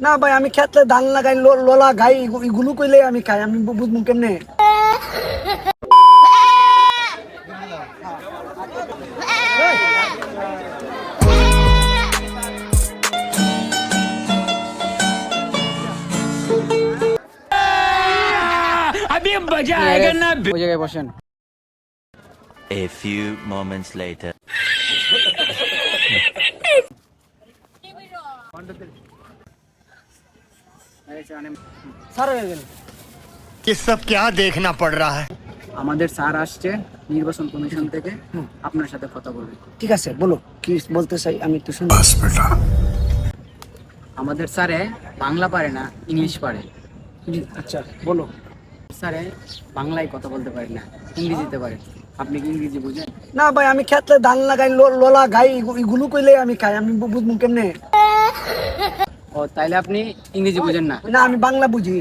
না ভাই আমি ক্ষেত্রে ধান লাগাই লোলা গাই এগুলো কইলে আমি খাই, আমি বুঝবো কেমনে? अभी मजा आएगा ना। ওই জায়গায় বসেন। A few moments later. Sir হয়ে গেল। ये सब क्या देखना पड़ रहा है। আমাদের স্যার আসছে নির্বাচন কমিশন থেকে, আপনার সাথে কথা বলবে। ঠিক আছে বলো কি বলতে চাই, আমি একটু শুনি। আমাদের স্যারে বাংলা পারে না, ইংলিশ পারে। আচ্ছা বলো। স্যারে বাংলায় কথা বলতে পারে না, ইংরেজিতে পারে। আপনি কি ইংরেজি বুঝেন? না ভাই আমি ক্ষেত্রে ধান লাগাই লোলা গাই এগুলো কইলে আমি খাই, আমি বুঝবো কেমনে? ও তাইলে আপনি ইংরেজি বুঝেন না? না আমি বাংলা বুঝি।